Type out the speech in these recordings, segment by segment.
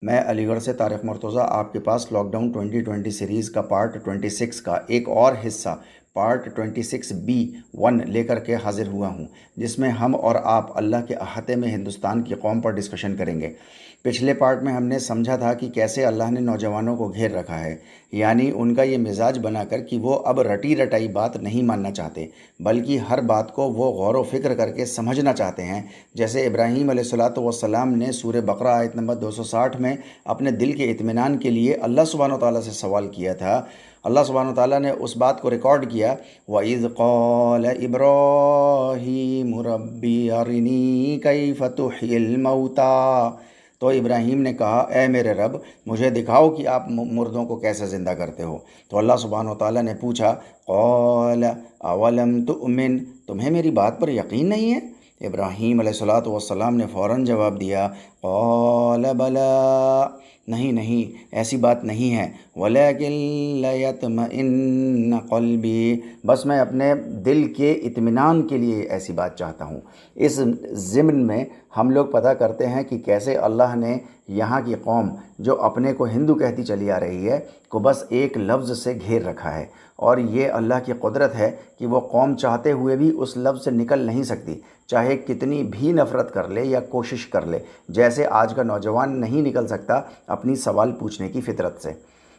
मैं अलीगढ़ से तारिक मुर्तज़ा आपके पास लॉकडाउन 2020 सीरीज़ का पार्ट 26 का एक और हिस्सा पार्ट 26B1 लेकर के हाजिर हुआ हूँ, जिसमें हम और आप अल्लाह के अहाते में हिंदुस्तान की कौम पर डिस्कशन करेंगे। पिछले पार्ट में हमने समझा था कि कैसे अल्लाह ने नौजवानों को घेर रखा है, यानी उनका ये मिजाज बनाकर कि वो अब रटी रटाई बात नहीं मानना चाहते, बल्कि हर बात को वो गौर व फिक्र करके समझना चाहते हैं। जैसे इब्राहीम अलैहिस्सलातु वस्सलाम ने सूरह बकरा आयत नंबर 260 में अपने दिल के इत्मीनान के लिए अल्लाह सुब्हानहू व तआला से सवाल किया था। अल्लाह सुब्हानहू व तआला ने उस बात को रिकॉर्ड किया, व इज़ क़ाल इब्राहीम रब्बी अरिनी कैफ़ तुह्यिल मौता। तो इब्राहीम ने कहा, ए मेरे रब, मुझे दिखाओ कि आप मुर्दों को कैसे ज़िंदा करते हो। तो अल्लाह सुब्हानहू व तआला ने पूछा, क़ाल अवलम तुअमिन, तुम्हें मेरी बात पर यकीन नहीं है? इब्राहीम अलैहिस्सलातु वस्सलाम ने फ़ौरन जवाब दिया, क़ाल बला, नहीं नहीं, ऐसी बात नहीं है, वलकिन लियत्मइन्न क़ल्बी, बस मैं अपने दिल के इत्मीनान के लिए ऐसी बात चाहता हूँ। इस ज़िम्न में हम लोग पता करते हैं कि कैसे अल्लाह ने यहाँ की कौम जो अपने को हिंदू कहती चली आ रही है को बस एक लफ्ज़ से घेर रखा है, और ये अल्लाह की कुदरत है कि वो कौम चाहते हुए भी उस लफ्ज़ से निकल नहीं सकती, चाहे कितनी भी नफ़रत कर ले या कोशिश कर ले, जैसे आज का नौजवान नहीं निकल सकता अपनी सवाल पूछने की फ़ितरत से।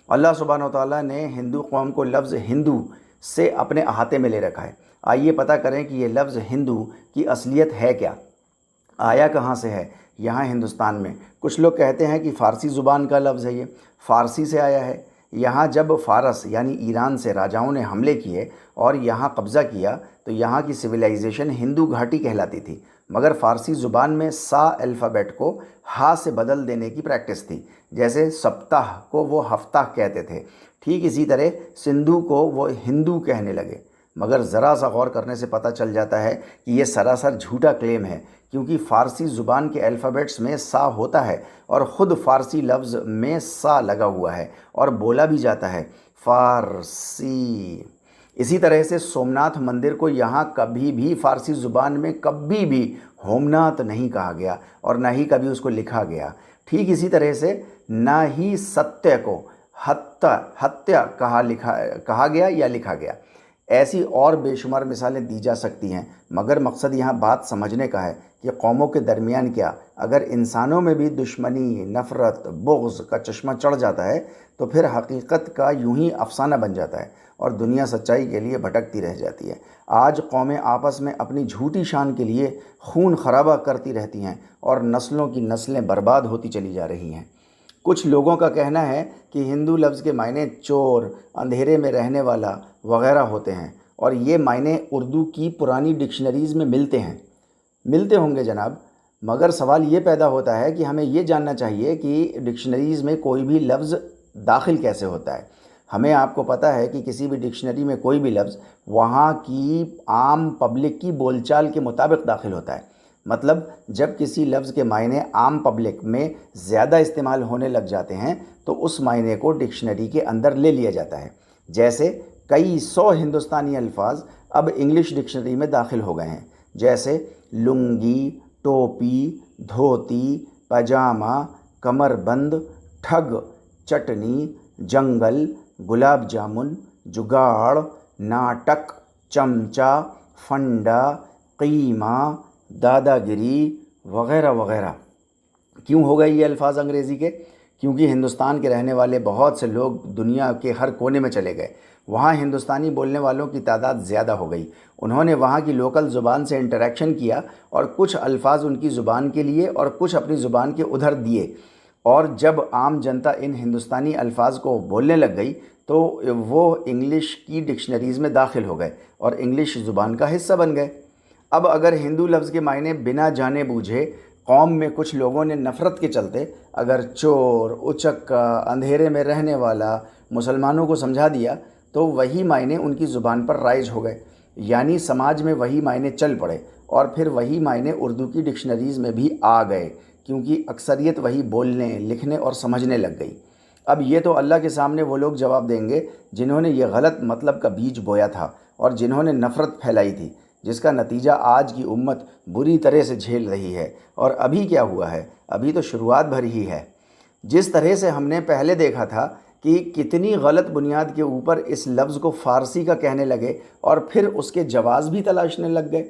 अल्लाह सुब्हानहू व तआला ने हिंदू कौम को लफ्ज़ हिंदू से अपने अहाते में ले रखा है। आइए पता करें कि ये लफ्ज़ हिंदू की असलियत है क्या, आया कहाँ से है यहाँ हिंदुस्तान में। कुछ लोग कहते हैं कि फ़ारसी ज़ुबान का लफ्ज़ है, ये फ़ारसी से आया है। यहाँ जब फ़ारस यानी ईरान से राजाओं ने हमले किए और यहाँ कब्ज़ा किया तो यहाँ की सिविलाइजेशन हिंदू घाटी कहलाती थी, मगर फ़ारसी ज़ुबान में सा अल्फ़ाबेट को हा से बदल देने की प्रैक्टिस थी। जैसे सप्ताह को वो हफ्ता कहते थे, ठीक इसी तरह सिंधु को वो हिंदू कहने लगे। मगर ज़रा सा गौर करने से पता चल जाता है कि ये सरासर झूठा क्लेम है, क्योंकि फ़ारसी ज़ुबान के अल्फ़ाबेट्स में सा होता है और ख़ुद फ़ारसी लफ्ज़ में सा लगा हुआ है और बोला भी जाता है फ़ारसी। इसी तरह से सोमनाथ मंदिर को यहाँ कभी भी फ़ारसी ज़ुबान में कभी भी होमनाथ नहीं कहा गया और ना ही कभी उसको लिखा गया। ठीक इसी तरह से ना ही सत्य को हत्या कहा गया या लिखा गया। ऐसी और बेशुमार मिसालें दी जा सकती हैं, मगर मकसद यहाँ बात समझने का है कि कौमों के दरमियान क्या, अगर इंसानों में भी दुश्मनी, नफ़रत, बुग़्ज़ का चश्मा चढ़ जाता है तो फिर हकीकत का यूं ही अफसाना बन जाता है और दुनिया सच्चाई के लिए भटकती रह जाती है। आज कौमें आपस में अपनी झूठी शान के लिए खून खराबा करती रहती हैं और नस्लों की नस्लें बर्बाद होती चली जा रही हैं। कुछ लोगों का कहना है कि हिंदू लफ्ज़ के मायने चोर, अंधेरे में रहने वाला वगैरह होते हैं, और ये मायने उर्दू की पुरानी डिक्शनरीज़ में मिलते होंगे जनाब। मगर सवाल ये पैदा होता है कि हमें ये जानना चाहिए कि डिक्शनरीज़ में कोई भी लफ्ज़ दाखिल कैसे होता है। हमें आपको पता है कि किसी भी डिक्शनरी में कोई भी लफ्ज़ वहाँ की आम पब्लिक की बोलचाल के मुताबिक दाखिल होता है। मतलब जब किसी लफ्ज़ के मायने आम पब्लिक में ज़्यादा इस्तेमाल होने लग जाते हैं तो उस मायने को डिक्शनरी के अंदर ले लिया जाता है। जैसे कई सौ हिंदुस्तानी अल्फाज अब इंग्लिश डिक्शनरी में दाखिल हो गए हैं, जैसे लुंगी, टोपी, धोती, पजामा, कमरबंद, ठग, चटनी, जंगल, गुलाब जामुन, जुगाड़, नाटक, चमचा, फंडा, कीमा, दादागिरी वगैरह वगैरह। क्यों हो गए ये अल्फाज अंग्रेज़ी के? क्योंकि हिंदुस्तान के रहने वाले बहुत से लोग दुनिया के हर कोने में चले गए। वहाँ हिंदुस्तानी बोलने वालों की तादाद ज़्यादा हो गई। उन्होंने वहाँ की लोकल ज़ुबान से इंटरेक्शन किया और कुछ अल्फाज उनकी ज़ुबान के लिए और कुछ अपनी ज़ुबान के उधर दिए, और जब आम जनता इन हिंदुस्तानी अल्फाज को बोलने लग गई तो वो इंग्लिश की डिक्शनरीज़ में दाखिल हो गए और इंग्लिश ज़ुबान का हिस्सा बन गए। अब अगर हिंदू लफ्ज़ के मायने बिना जाने बूझे कौम में कुछ लोगों ने नफ़रत के चलते अगर चोर, उचक्का, अंधेरे में रहने वाला मुसलमानों को समझा दिया तो वही मायने उनकी ज़ुबान पर राइज हो गए, यानी समाज में वही मायने चल पड़े और फिर वही मायने उर्दू की डिक्शनरीज़ में भी आ गए, क्योंकि अक्सरियत वही बोलने, लिखने और समझने लग गई। अब ये तो अल्लाह के सामने वो लोग जवाब देंगे जिन्होंने ये गलत मतलब का बीज बोया था और जिन्होंने नफ़रत फैलाई थी, जिसका नतीजा आज की उम्मत बुरी तरह से झेल रही है। और अभी क्या हुआ है? अभी तो शुरुआत भर ही है। जिस तरह से हमने पहले देखा था कि कितनी गलत बुनियाद के ऊपर इस लफ्ज़ को फ़ारसी का कहने लगे और फिर उसके जवाज़ भी तलाशने लग गए,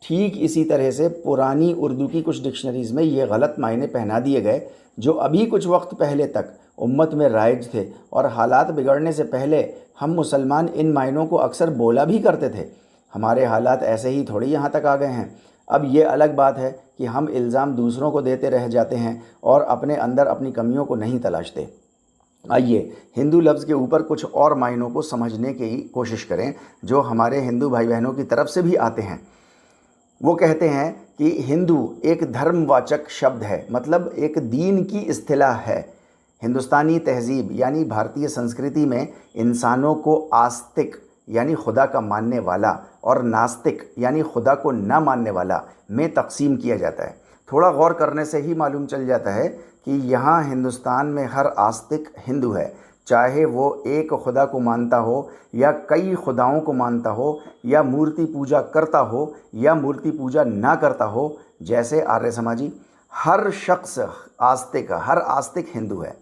ठीक इसी तरह से पुरानी उर्दू की कुछ डिक्शनरीज़ में ये गलत मायने पहना दिए गए जो अभी कुछ वक्त पहले तक उम्मत में राइज थे, और हालात बिगड़ने से पहले हम मुसलमान इन मायनों को अक्सर बोला भी करते थे। हमारे हालात ऐसे ही थोड़ी यहाँ तक आ गए हैं। अब ये अलग बात है कि हम इल्ज़ाम दूसरों को देते रह जाते हैं और अपने अंदर अपनी कमियों को नहीं तलाशते। आइए हिंदू लफ्ज़ के ऊपर कुछ और मायनों को समझने की कोशिश करें जो हमारे हिंदू भाई बहनों की तरफ से भी आते हैं। वो कहते हैं कि हिंदू एक धर्मवाचक शब्द है, मतलब एक दीन की इस्तिलाह है। हिंदुस्तानी तहज़ीब यानी भारतीय संस्कृति में इंसानों को आस्तिक यानी खुदा का मानने वाला और नास्तिक यानी खुदा को ना मानने वाला में तकसीम किया जाता है। थोड़ा गौर करने से ही मालूम चल जाता है कि यहाँ हिंदुस्तान में हर आस्तिक हिंदू है, चाहे वो एक खुदा को मानता हो या कई खुदाओं को मानता हो या मूर्ति पूजा करता हो या मूर्ति पूजा ना करता हो। जैसे आर्य समाजी, हर शख्स आस्तिक, हर आस्तिक हिंदू है।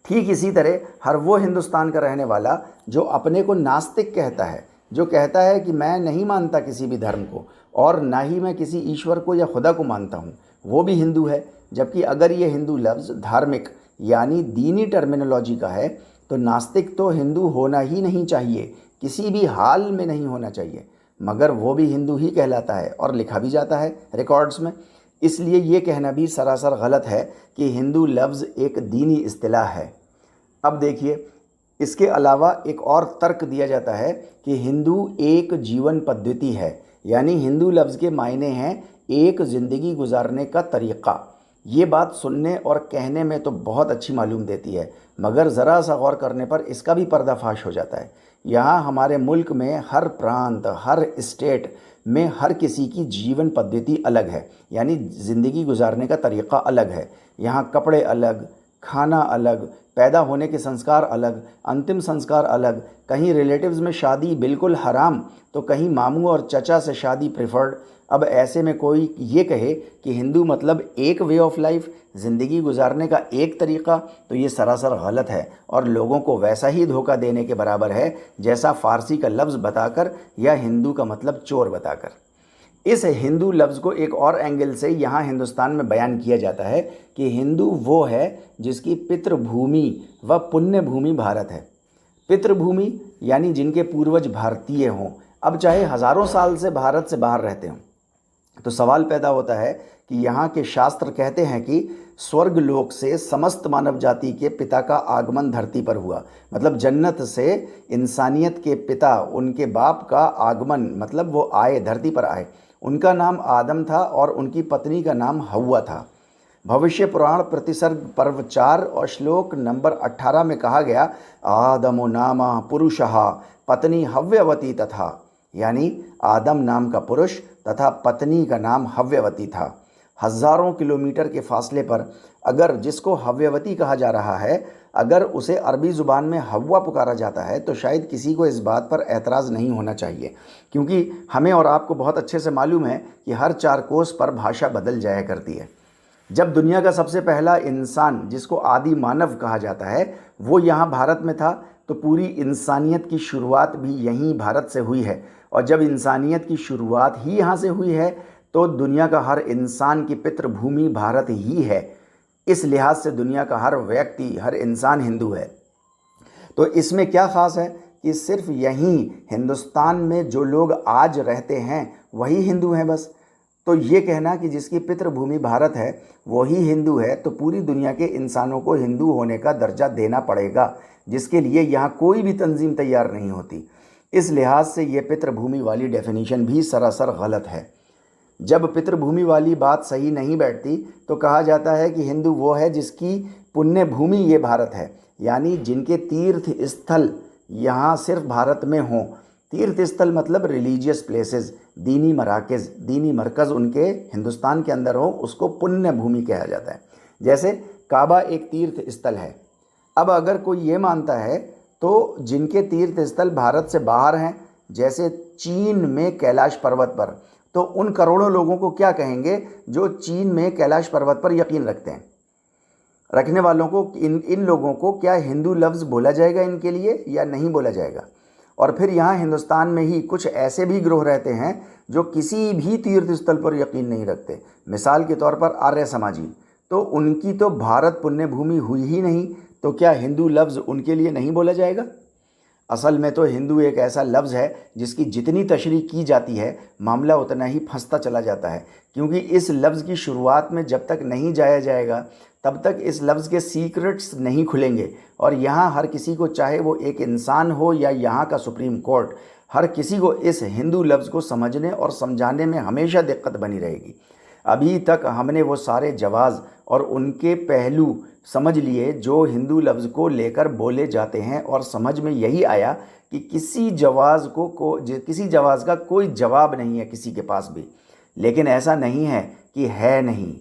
ठीक इसी तरह हर वो हिंदुस्तान का रहने वाला जो अपने को नास्तिक कहता है, जो कहता है कि मैं नहीं मानता किसी भी धर्म को और ना ही मैं किसी ईश्वर को या खुदा को मानता हूँ, वो भी हिंदू है। जबकि अगर ये हिंदू लफ्ज़ धार्मिक यानी दीनी टर्मिनोलॉजी का है तो नास्तिक तो हिंदू होना ही नहीं चाहिए, किसी भी हाल में नहीं होना चाहिए, मगर वो भी हिंदू ही कहलाता है और लिखा भी जाता है रिकॉर्ड्स में। इसलिए ये कहना भी सरासर गलत है कि हिंदू लफ्ज़ एक दीनी इस्तिलाह है। अब देखिए, इसके अलावा एक और तर्क दिया जाता है कि हिंदू एक जीवन पद्धति है, यानी हिंदू लफ्ज़ के मायने हैं एक ज़िंदगी गुजारने का तरीक़ा। ये बात सुनने और कहने में तो बहुत अच्छी मालूम देती है, मगर ज़रा सा गौर करने पर इसका भी पर्दाफाश हो जाता है। यहाँ हमारे मुल्क में हर प्रांत, हर स्टेट में हर किसी की जीवन पद्धति अलग है, यानी ज़िंदगी गुजारने का तरीक़ा अलग है। यहाँ कपड़े अलग, खाना अलग, पैदा होने के संस्कार अलग, अंतिम संस्कार अलग। कहीं रिलेटिव्स में शादी बिल्कुल हराम तो कहीं मामू और चचा से शादी प्रेफर्ड। अब ऐसे में कोई ये कहे कि हिंदू मतलब एक वे ऑफ लाइफ, ज़िंदगी गुजारने का एक तरीक़ा, तो ये सरासर गलत है और लोगों को वैसा ही धोखा देने के बराबर है जैसा फ़ारसी का लफ्ज़ बताकर या हिंदू का मतलब चोर बताकर। इस हिंदू लफ्ज़ को एक और एंगल से यहाँ हिंदुस्तान में बयान किया जाता है कि हिंदू वो है जिसकी पितृभूमि व पुण्य भूमि भारत है। पितृभूमि यानी जिनके पूर्वज भारतीय हों, अब चाहे हज़ारों साल से भारत से बाहर रहते हों। तो सवाल पैदा होता है कि यहाँ के शास्त्र कहते हैं कि स्वर्ग लोक से समस्त मानव जाति के पिता का आगमन धरती पर हुआ, मतलब जन्नत से इंसानियत के पिता, उनके बाप का आगमन, मतलब वो आए, धरती पर आए। उनका नाम आदम था और उनकी पत्नी का नाम हव्वा था। भविष्य पुराण प्रतिसर्ग पर्व 4 और श्लोक नंबर 18 में कहा गया, आदमो नामा पुरुषः पत्नी हव्यवती तथा, यानी आदम नाम का पुरुष तथा पत्नी का नाम हव्यवती था। हज़ारों किलोमीटर के फासले पर अगर जिसको हव्यवती कहा जा रहा है, अगर उसे अरबी ज़ुबान में हव्वा पुकारा जाता है तो शायद किसी को इस बात पर एतराज़ नहीं होना चाहिए, क्योंकि हमें और आपको बहुत अच्छे से मालूम है कि हर 4 कोस पर भाषा बदल जाया करती है। जब दुनिया का सबसे पहला इंसान, जिसको आदि मानव कहा जाता है, वो यहाँ भारत में था, तो पूरी इंसानियत की शुरुआत भी यहीं भारत से हुई है। और जब इंसानियत की शुरुआत ही यहाँ से हुई है तो दुनिया का हर इंसान की पितृभूमि भारत ही है। इस लिहाज से दुनिया का हर व्यक्ति, हर इंसान हिंदू है। तो इसमें क्या ख़ास है कि सिर्फ यहीं हिंदुस्तान में जो लोग आज रहते हैं वही हिंदू हैं बस। तो ये कहना कि जिसकी पितृभूमि भारत है वही हिंदू है, तो पूरी दुनिया के इंसानों को हिंदू होने का दर्जा देना पड़ेगा, जिसके लिए यहाँ कोई भी तंजीम तैयार नहीं होती। इस लिहाज से ये पितृभूमि वाली डेफिनेशन भी सरासर गलत है। जब पितृभूमि वाली बात सही नहीं बैठती तो कहा जाता है कि हिंदू वो है जिसकी पुण्य भूमि ये भारत है, यानी जिनके तीर्थ स्थल यहाँ सिर्फ भारत में हों। तीर्थ स्थल मतलब रिलीजियस प्लेसेस, दीनी मराकज़, दीनी मरकज़ उनके हिंदुस्तान के अंदर हो, उसको पुण्य भूमि कहा जाता है। जैसे काबा एक तीर्थ स्थल है। अब अगर कोई ये मानता है तो जिनके तीर्थ स्थल भारत से बाहर हैं, जैसे चीन में कैलाश पर्वत पर, तो उन करोड़ों लोगों को क्या कहेंगे जो चीन में कैलाश पर्वत पर यकीन रखते हैं। रखने वालों को, इन लोगों को क्या हिंदू लफ्ज़ बोला जाएगा इनके लिए या नहीं बोला जाएगा? और फिर यहाँ हिंदुस्तान में ही कुछ ऐसे भी ग्रोह रहते हैं जो किसी भी तीर्थ स्थल पर यकीन नहीं रखते। मिसाल के तौर पर आर्य समाजी, तो उनकी तो भारत पुण्य भूमि हुई ही नहीं, तो क्या हिंदू लफ्ज़ उनके लिए नहीं बोला जाएगा? असल में तो हिंदू एक ऐसा लफ्ज़ है जिसकी जितनी तशरीह की जाती है मामला उतना ही फंसता चला जाता है, क्योंकि इस लफ्ज़ की शुरुआत में जब तक नहीं जाया जाएगा तब तक इस लफ्ज़ के सीक्रेट्स नहीं खुलेंगे। और यहाँ हर किसी को, चाहे वो एक इंसान हो या यहाँ का सुप्रीम कोर्ट, हर किसी को इस हिंदू लफ्ज़ को समझने और समझाने में हमेशा दिक्कत बनी रहेगी। अभी तक हमने वो सारे जवाज़ और उनके पहलू समझ लिए जो हिंदू लफ्ज़ को लेकर बोले जाते हैं, और समझ में यही आया कि किसी जवाज़ का कोई जवाब नहीं है किसी के पास भी। लेकिन ऐसा नहीं है कि है नहीं,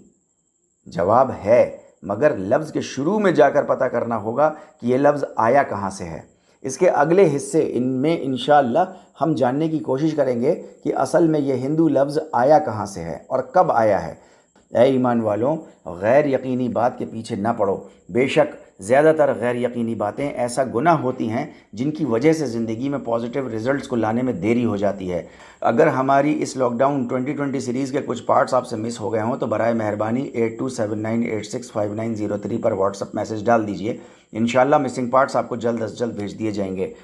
जवाब है, मगर लफ्ज़ के शुरू में जाकर पता करना होगा कि ये लफ्ज़ आया कहाँ से है। इसके अगले हिस्से इनमें इंशाअल्लाह हम जानने की कोशिश करेंगे कि असल में ये हिंदू लफ्ज़ आया कहाँ से है और कब आया है। ऐ ईमान वालों, गैर यकीनी बात के पीछे ना पड़ो। बेशक ज़्यादातर गैर यकीनी बातें ऐसा गुनाह होती हैं जिनकी वजह से ज़िंदगी में पॉजिटिव रिज़ल्ट्स को लाने में देरी हो जाती है। अगर हमारी इस लॉकडाउन 2020 सीरीज़ के कुछ पार्ट्स आपसे मिस हो गए हों तो बराए मेहरबानी 8279865903 पर व्हाट्सअप मैसेज डाल दीजिए। इंशाल्लाह मिसिंग पार्ट्स आपको जल्द अज जल्द भेज दिए जाएंगे।